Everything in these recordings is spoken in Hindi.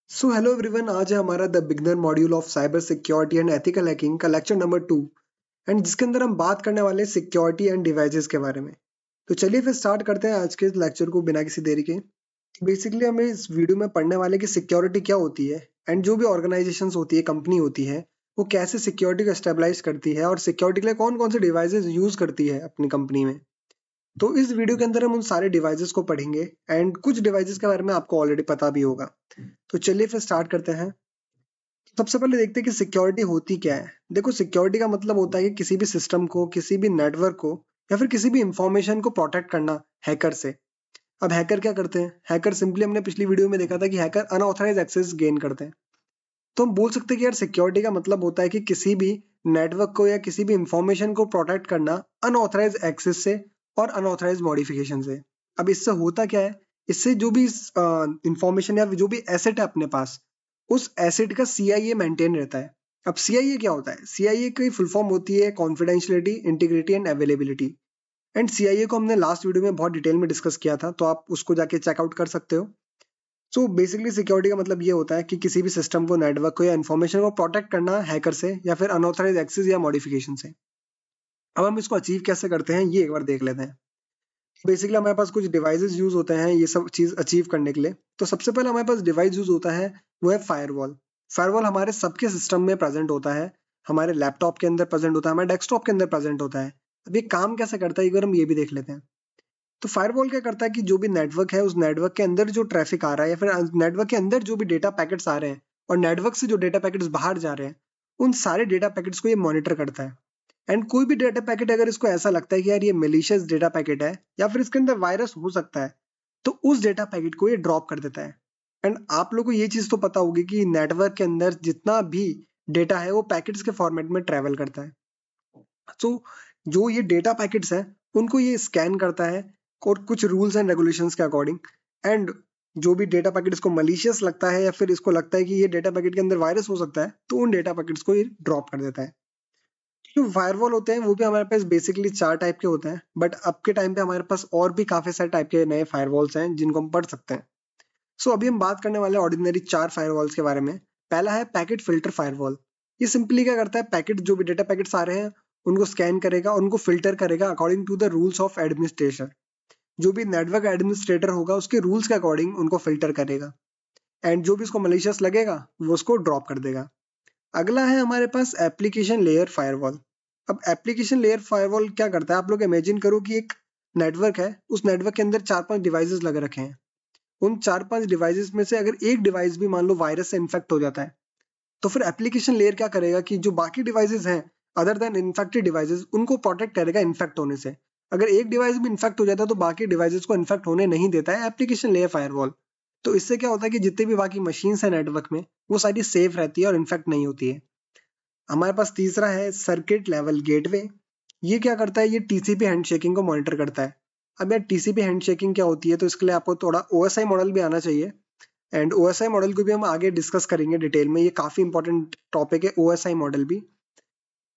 सो हेलो एवरीवन, आज है हमारा the beginner module of cyber security and ethical hacking का लेक्चर नंबर 2 एंड जिसके अंदर हम बात करने वाले हैं सिक्योरिटी एंड डिवाइसेस के बारे में। तो चलिए फिर स्टार्ट करते हैं आज के इस लेक्चर को बिना किसी देरी के। बेसिकली हमें इस वीडियो में पढ़ने वाले कि सिक्योरिटी क्या होती है एंड जो भी ऑर्गेनाइजेशंस होती है, कंपनी होती है, वो कैसे सिक्योरिटी को स्टेबलाइज करती है और सिक्योरिटी के लिए कौन कौन से डिवाइसेस यूज करती है अपनी कंपनी में। तो इस वीडियो के अंदर हम उन सारे डिवाइसेस को पढ़ेंगे एंड कुछ डिवाइसेस के बारे में आपको ऑलरेडी पता भी होगा। तो चलिए फिर स्टार्ट करते हैं। सबसे पहले देखते हैं कि सिक्योरिटी होती क्या है। देखो, सिक्योरिटी का मतलब होता है कि किसी भी सिस्टम को, किसी भी नेटवर्क को या फिर किसी भी इंफॉर्मेशन को प्रोटेक्ट करना हैकर से। अब हैकर क्या करते हैं? हैकर सिंपली, हमने पिछली वीडियो में देखा था कि हैकर अनऑथराइज एक्सेस गेन करते हैं। तो हम बोल सकते हैं कि यार सिक्योरिटी का मतलब होता है कि किसी भी नेटवर्क को या किसी भी इंफॉर्मेशन को प्रोटेक्ट करना अनऑथराइज एक्सेस से और अनऑथराइज मॉडिफिकेशन से। अब इससे होता क्या है? इससे जो भी इंफॉर्मेशन या जो भी एसेट है अपने पास, उस एसेट का सीआईए मेंटेन रहता है। अब सीआईए क्या होता है? सीआईए की फुल फॉर्म होती है confidentiality, integrity and availability. And CIA को हमने लास्ट वीडियो में बहुत डिटेल में डिस्कस किया था, तो आप उसको जाके चेकआउट कर सकते हो। सो बेसिकली सिक्योरिटी का मतलब ये होता है कि किसी भी सिस्टम को, नेटवर्क को या इन्फॉर्मेशन को प्रोटेक्ट करना हैकर से या फिर अनऑथराइज एक्सेस या मॉडिफिकेशन से। अब हम इसको अचीव कैसे करते हैं, ये एक बार देख लेते हैं। बेसिकली हमारे पास कुछ डिवाइसेस यूज होते हैं ये सब चीज अचीव करने के लिए। तो सबसे पहले हमारे पास डिवाइस यूज होता है, वो है फायरवॉल। फायरवॉल हमारे सबके सिस्टम में प्रेजेंट होता है, हमारे लैपटॉप के अंदर प्रेजेंट होता है, हमारे डेस्कटॉप के अंदर प्रेजेंट होता है। अब ये काम कैसे करता है, एक बार हम ये भी देख लेते हैं। तो फायरवॉल क्या करता है कि जो भी नेटवर्क है, उस नेटवर्क के अंदर जो ट्रैफिक आ रहा है या फिर नेटवर्क के अंदर जो भी डेटा पैकेट्स आ रहे हैं और नेटवर्क से जो डेटा पैकेट्स बाहर जा रहे हैं, उन सारे डेटा पैकेट्स को ये मॉनिटर करता है। एंड कोई भी डेटा पैकेट अगर इसको ऐसा लगता है कि यार ये मेलिशियस डेटा पैकेट है या फिर इसके अंदर वायरस हो सकता है, तो उस डेटा पैकेट को ये ड्रॉप कर देता है। एंड आप लोगों को ये चीज तो पता होगी कि नेटवर्क के अंदर जितना भी डेटा है वो पैकेट्स के फॉर्मेट में ट्रेवल करता है। सो जो ये डेटा पैकेट्स हैं, उनको ये स्कैन करता है और कुछ रूल्स एंड रेगुलेशंस के अकॉर्डिंग। एंड जो भी डेटा पैकेट इसको मलिशियस लगता है या फिर इसको लगता है कि ये डेटा पैकेट के अंदर वायरस हो सकता है, तो उन डेटा पैकेट्स को ये ड्रॉप कर देता है। जो फायरवॉल होते हैं वो भी हमारे पास बेसिकली 4 टाइप के होते हैं, बट अब के टाइम पे हमारे पास और भी काफी सारे टाइप के नए फायरवॉल्स हैं जिनको हम पढ़ सकते हैं। सो अभी हम बात करने वाले हैं ऑर्डिनरी 4 फायरवॉल्स के बारे में। पहला है पैकेट फिल्टर फायरवॉल। ये सिंपली क्या करता है, पैकेट जो भी डेटा पैकेट्स आ रहे हैं उनको स्कैन करेगा, उनको फिल्टर करेगा according to the rules of administration. जो भी नेटवर्क एडमिनिस्ट्रेटर होगा उसके रूल्स के अकॉर्डिंग उनको फिल्टर करेगा। एंड जो भी उसको मलिशियस लगेगा वो उसको ड्रॉप कर देगा। अगला है हमारे पास एप्लीकेशन लेयर फायरवॉल। अब एप्लीकेशन लेयर फायरवॉल क्या करता है, आप लोग इमेजिन करो कि एक नेटवर्क है, उस नेटवर्क के अंदर 4-5 डिवाइसेस लग रखे हैं। उन 4-5 डिवाइसेस में से अगर एक डिवाइस भी मान लो वायरस से इन्फेक्ट हो जाता है, तो फिर एप्लीकेशन लेयर क्या करेगा कि जो बाकी डिवाइसेस हैं अदर देन इन्फेक्टेड डिवाइसेस, उनको प्रोटेक्ट करेगा इन्फेक्ट होने से। अगर एक डिवाइस भी इन्फेक्ट हो जाता है तो बाकी डिवाइसेस को इन्फेक्ट होने नहीं देता है एप्लीकेशन लेयर फायरवॉल। तो इससे क्या होता है कि जितने भी बाकी मशीन्स हैं नेटवर्क में, वो सारी सेफ रहती है और इन्फेक्ट नहीं होती है। हमारे पास तीसरा है सर्किट लेवल गेटवे। ये क्या करता है, ये टीसीपी हैंडशेकिंग को मॉनिटर करता है। अब यार टीसीपी हैंडशेकिंग क्या होती है, तो इसके लिए आपको थोड़ा ओएसआई मॉडल भी आना चाहिए। एंड ओएसआई मॉडल को भी हम आगे डिस्कस करेंगे डिटेल में, ये काफी इंपॉर्टेंट टॉपिक है ओएसआई मॉडल भी।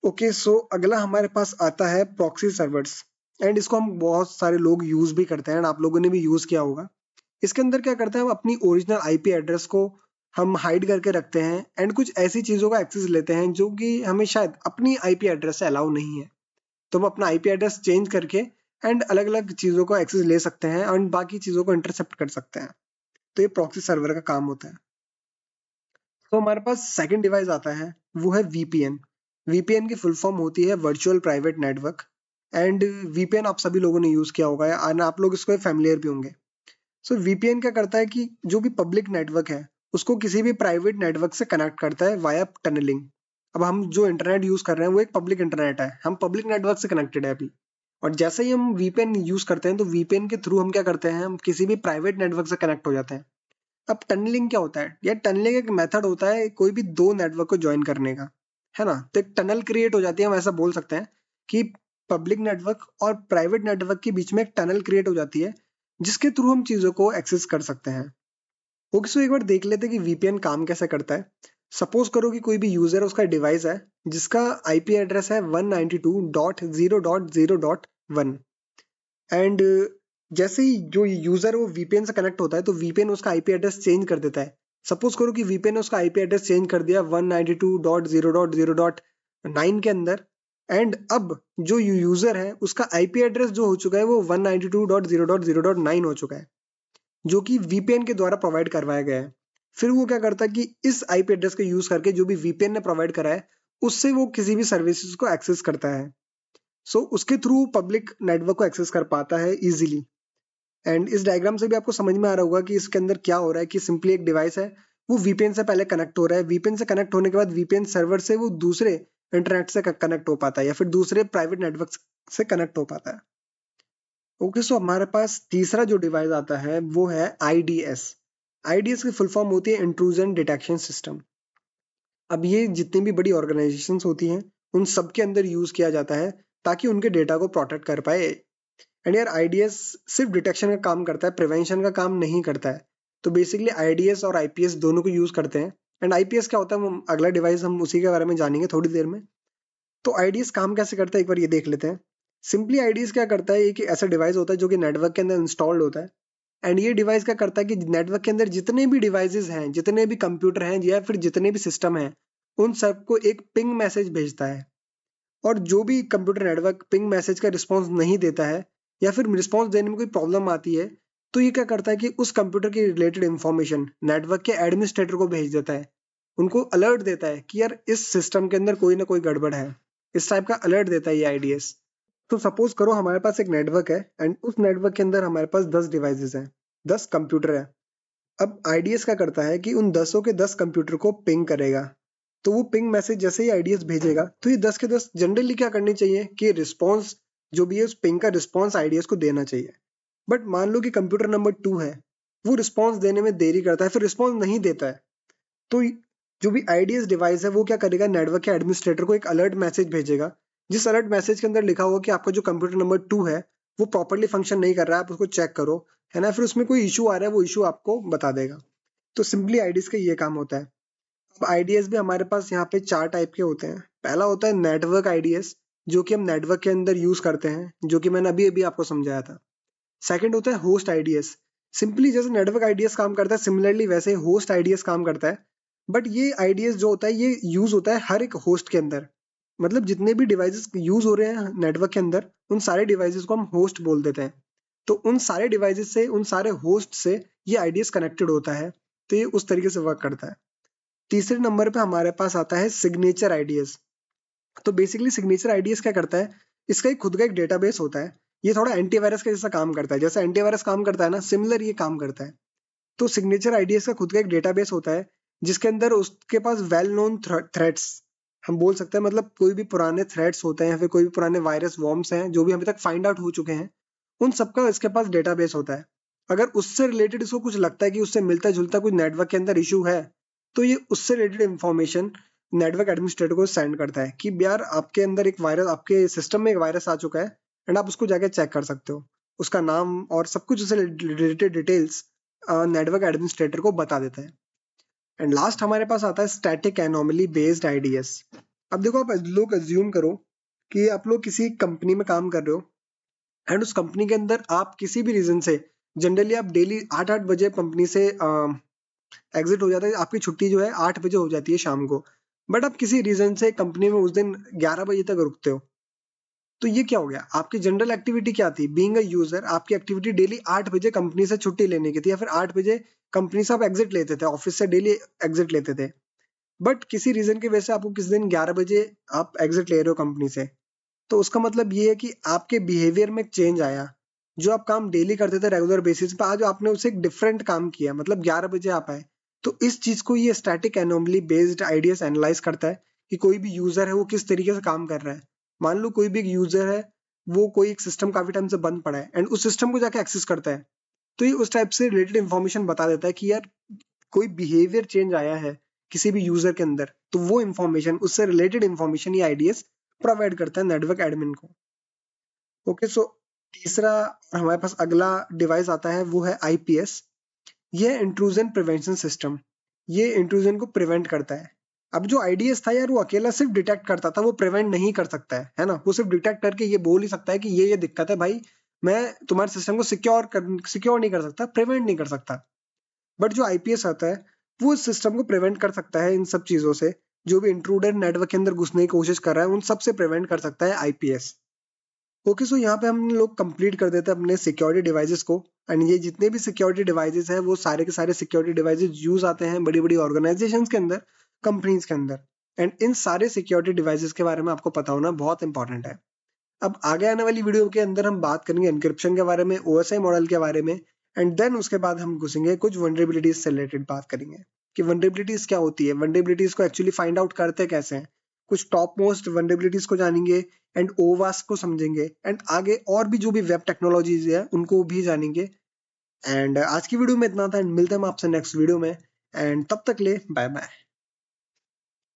ओके, सो अगला हमारे पास आता है प्रॉक्सी सर्वर्स। एंड इसको हम बहुत सारे लोग यूज भी करते हैं, आप लोगों ने भी यूज किया होगा। इसके अंदर क्या करते हैं, हम अपनी ओरिजिनल आईपी एड्रेस को हम हाइड करके रखते हैं एंड कुछ ऐसी चीजों का एक्सेस लेते हैं जो कि हमें शायद अपनी आईपी एड्रेस से अलाउ नहीं है। तो हम अपना आईपी एड्रेस चेंज करके एंड अलग अलग चीजों को एक्सेस ले सकते हैं और बाकी चीजों को इंटरसेप्ट कर सकते हैं। तो ये प्रॉक्सी सर्वर का काम होता है। तो हमारे पास सेकंड डिवाइस आता है, वो है वीपीएन। वीपीएन की फुल फॉर्म होती है virtual private network. And VPN आप सभी लोगों ने यूज किया होगा और आप लोग इसको फैमिलियर भी होंगे। सो वीपीएन क्या करता है कि जो भी पब्लिक नेटवर्क है उसको किसी भी प्राइवेट नेटवर्क से कनेक्ट करता है वाया टनलिंग। अब हम जो इंटरनेट यूज कर रहे हैं वो एक पब्लिक इंटरनेट है, हम पब्लिक नेटवर्क से कनेक्टेड है अभी। और जैसे ही हम वीपीएन यूज करते हैं तो वीपीएन के थ्रू हम क्या करते हैं, हम किसी भी प्राइवेट नेटवर्क से कनेक्ट हो जाते हैं। अब टनलिंग क्या होता है, यार टनलिंग एक मेथड होता है कोई भी दो नेटवर्क को ज्वाइन करने का, है ना। तो एक टनल क्रिएट हो जाती है, हम ऐसा बोल सकते हैं कि पब्लिक नेटवर्क और प्राइवेट नेटवर्क के बीच में एक टनल क्रिएट हो जाती है जिसके थ्रू हम चीजों को एक्सेस कर सकते हैं। ओके, सो एक बार देख लेते हैं कि वीपीएन काम कैसे करता है। सपोज करो कि कोई भी यूजर है, उसका डिवाइस है जिसका आईपी एड्रेस है 192.0.0.1। एंड जैसे ही जो यूजर वो वीपीएन से कनेक्ट होता है तो वीपीएन उसका आईपी एड्रेस चेंज कर देता है सपोज करो कि वीपीएन ने उसका आईपी एड्रेस चेंज कर दिया 192.0.0.9 के अंदर, एंड अब जो यूजर है उसका आईपी एड्रेस जो हो चुका है वो 192.0.0.9 हो चुका है, जो कि वीपीएन के द्वारा प्रोवाइड करवाया गया है। फिर वो क्या करता है कि इस आईपी एड्रेस का यूज करके जो भी वीपीएन ने प्रोवाइड करा है उससे वो किसी भी सर्विसेज को एक्सेस करता है। सो उसके थ्रू पब्लिक नेटवर्क को एक्सेस कर पाता है इजीली। एंड इस डायग्राम से भी आपको समझ में आ रहा होगा कि इसके अंदर क्या हो रहा है कि सिंपली एक डिवाइस है, वो वीपीएन से पहले कनेक्ट हो रहा है, वीपीएन से कनेक्ट होने के बाद वीपीएन सर्वर से वो दूसरे इंटरनेट से कनेक्ट हो पाता है या फिर दूसरे प्राइवेट नेटवर्क से कनेक्ट हो पाता है। ओके, सो हमारे पास तीसरा जो डिवाइस आता है वो है आईडीएस। आईडीएस की फुल फॉर्म होती है इंट्रूजन डिटेक्शन सिस्टम। अब ये जितनी भी बड़ी ऑर्गेनाइजेशंस होती हैं उन सब के अंदर यूज किया जाता है ताकि उनके डेटा को प्रोटेक्ट कर पाए। एंड यार आईडीएस सिर्फ डिटेक्शन का काम करता है, प्रिवेंशन का काम नहीं करता है। तो बेसिकली आईडीएस और आईपीएस दोनों को यूज करते हैं। एंड आईपीएस क्या होता है वो अगला डिवाइस हम उसी के बारे में जानेंगे थोड़ी देर में। तो आईडीएस काम कैसे करता है एक बार ये देख लेते हैं। सिंपली आईडीएस क्या करता है, एक ऐसा डिवाइस होता है जो कि नेटवर्क के अंदर इंस्टॉल्ड होता है। एंड ये डिवाइस क्या करता है कि नेटवर्क के अंदर जितने भी डिवाइसेस हैं, जितने भी कंप्यूटर हैं या फिर जितने भी सिस्टम हैं, उन सबको एक पिंग मैसेज भेजता है। और जो भी कंप्यूटर नेटवर्क पिंग मैसेज का रिस्पॉन्स नहीं देता है या फिर रिस्पॉन्स देने में कोई प्रॉब्लम आती है, तो ये क्या करता है कि उस कंप्यूटर की रिलेटेड इंफॉर्मेशन नेटवर्क के एडमिनिस्ट्रेटर को भेज देता है। उनको अलर्ट देता है कि यार इस सिस्टम के अंदर कोई ना कोई गड़बड़ है, इस टाइप का अलर्ट देता है ये आईडीएस। तो सपोज करो हमारे पास एक नेटवर्क है एंड उस नेटवर्क के अंदर हमारे पास 10 डिवाइसेस हैं, 10 कंप्यूटर है। अब आईडीएस क्या करता है कि उन 10 के 10 कंप्यूटर को पिंग करेगा। तो वो पिंग मैसेज जैसे ही आईडीएस भेजेगा तो ये 10 के 10 जनरली क्या करनी चाहिए कि रिस्पॉन्स जो भी है उस पिंग का रिस्पॉन्स आईडीएस को देना चाहिए। बट मान लो कि कंप्यूटर नंबर 2 है, वो रिस्पॉन्स देने में देरी करता है, फिर रिस्पॉन्स नहीं देता है। तो जो भी आईडीएस डिवाइस है वो क्या करेगा, नेटवर्क के एडमिनिस्ट्रेटर को एक अलर्ट मैसेज भेजेगा, जिस अलर्ट मैसेज के अंदर लिखा होगा कि आपका जो कंप्यूटर नंबर 2 है वो प्रॉपरली फंक्शन नहीं कर रहा है, आप उसको चेक करो, है ना। फिर उसमें कोई इशू आ रहा है वो इशू आपको बता देगा। तो सिंपली आईडीएस का ये काम होता है। अब आईडीएस भी हमारे पास यहाँ पे 4 टाइप के होते हैं। पहला होता है नेटवर्क आईडीएस, जो कि हम नेटवर्क के अंदर यूज करते हैं, जो कि मैंने अभी अभी आपको समझाया था। सेकंड होता है होस्ट आईडीएस। सिंपली जैसे नेटवर्क आईडीएस काम करता है सिमिलरली वैसे होस्ट आईडीएस काम करता है। बट ये आईडीएस जो होता है ये यूज होता है हर एक होस्ट के अंदर। मतलब जितने भी डिवाइसेस यूज हो रहे हैं नेटवर्क के अंदर उन सारे डिवाइसेस को हम होस्ट बोल देते हैं। तो उन सारे डिवाइसेस से, उन सारे होस्ट से ये आईडीएस कनेक्टेड होता है। तो ये उस तरीके से वर्क करता है। तीसरे नंबर पे हमारे पास आता है सिग्नेचर आईडीएस। तो बेसिकली सिग्नेचर आईडीएस क्या करता है, इसका एक खुद का एक डेटाबेस होता है। ये थोड़ा एंटीवायरस का जैसा काम करता है, जैसा एंटीवायरस काम करता है ना, सिमिलर ये काम करता है। तो सिग्नेचर आईडीएस का खुद का एक डेटाबेस होता है जिसके अंदर उसके पास वेल नोन थ्रेड्स हम बोल सकते हैं, मतलब कोई भी पुराने थ्रेड्स होते हैं या फिर कोई भी पुराने वायरस वॉर्म्स हैं जो भी अभी तक फाइंड आउट हो चुके हैं, उन सबका इसके पास डेटाबेस होता है। अगर उससे रिलेटेड इसको कुछ लगता है कि उससे मिलता जुलता कुछ नेटवर्क के अंदर इशू है, तो ये उससे रिलेटेड इंफॉर्मेशन नेटवर्क एडमिनिस्ट्रेटर को सेंड करता है कि यार आपके अंदर एक वायरस, आपके सिस्टम में एक वायरस आ चुका है एंड आप उसको जाके चेक कर सकते हो। उसका नाम और सब कुछ उससे रिलेटेड डिटेल्स नेटवर्क एडमिनिस्ट्रेटर को बता देता है। एंड लास्ट हमारे पास आता है स्टैटिक एनोमली बेस्ड आईडीएस। अब देखो, आप लोग अज्यूम करो कि आप लोग किसी कंपनी में काम कर रहे हो एंड उस कंपनी के अंदर आप किसी भी रीजन से, जनरली आप डेली 8-8 बजे कंपनी से एग्जिट हो जाता है, आपकी छुट्टी जो है 8 बजे हो जाती है शाम को। बट आप किसी रीजन से कंपनी में उस दिन 11 बजे तक रुकते हो। तो ये क्या हो गया, आपकी जनरल एक्टिविटी क्या थी, बीइंग अ यूजर आपकी एक्टिविटी डेली 8 बजे कंपनी से छुट्टी लेने की थी या फिर 8 बजे कंपनी से आप एग्जिट लेते थे, ऑफिस से डेली एग्जिट लेते थे। बट किसी रीजन की वजह से आपको किसी दिन 11 बजे आप एग्जिट ले रहे हो कंपनी से। तो उसका मतलब ये है कि आपके बिहेवियर में चेंज आया। जो आप काम डेली करते थे रेगुलर बेसिस पे, आज आपने उसे एक डिफरेंट काम किया, मतलब 11 बजे आप आए। तो इस चीज को ये static anomaly based IDs analyse करता है कि कोई भी यूजर है वो किस तरीके से काम कर रहा है। मान लो कोई भी एक यूजर है, वो कोई एक सिस्टम काफी टाइम से बंद पड़ा है एंड उस सिस्टम को जाके एक्सेस करता है, तो ये उस टाइप से रिलेटेड इन्फॉर्मेशन बता देता है कि यार कोई बिहेवियर चेंज आया है किसी भी यूजर के अंदर, तो वो इन्फॉर्मेशन, उससे रिलेटेड इन्फॉर्मेशन ये आईडीएस प्रोवाइड करता है नेटवर्क एडमिन को। ओके, सो तीसरा और हमारे पास अगला डिवाइस आता है वो है आईपीएस। ये इंट्रूजन प्रिवेंशन सिस्टम, ये इंट्रूजन को प्रिवेंट करता है। अब जो आईडीएस था यार वो अकेला सिर्फ डिटेक्ट करता था, वो प्रिवेंट नहीं कर सकता है ना। वो सिर्फ डिटेक्ट करके ये बोल ही सकता है कि ये दिक्कत है भाई, मैं तुम्हारे सिस्टम को सिक्योर नहीं कर सकता, प्रिवेंट नहीं कर सकता। बट जो आईपीएस आता है वो इस सिस्टम को प्रिवेंट कर सकता है इन सब चीजों से। जो भी इंट्रूडर नेटवर्क के अंदर घुसने की कोशिश कर रहा है उन सब से प्रिवेंट कर सकता है आईपीएस। ओके, सो यहाँ पे हम लोग कंप्लीट कर देते हैं अपने सिक्योरिटी डिवाइसेस को। एंड ये जितने भी सिक्योरिटी डिवाइसेस हैं वो सारे के सारे सिक्योरिटी डिवाइसेस यूज आते हैं बड़ी बड़ी ऑर्गेनाइजेशंस के अंदर, कंपनीज के अंदर। एंड इन सारे सिक्योरिटी डिवाइसेस के बारे में आपको पता होना बहुत इंपॉर्टेंट है। अब आगे आने वाली वीडियो के अंदर हम बात करेंगे एन्क्रिप्शन के बारे में, ओएसआई मॉडल के बारे में। एंड देन उसके बाद हम घुसेंगे कुछ वनरेबिलिटीज से रिलेटेड बात करेंगे कि वनरेबिलिटीज क्या होती है, वनरेबिलिटीज को एक्चुअली फाइंड आउट करते कैसे हैं, कुछ टॉप मोस्ट वनरेबिलिटीज को जानेंगे एंड ओवास को समझेंगे। एंड आगे और भी जो भी वेब टेक्नोलॉजीज है उनको भी जानेंगे। एंड आज की वीडियो में इतना था एंड मिलते हैं हम आपसे नेक्स्ट वीडियो में। एंड तब तक ले बाय बाय।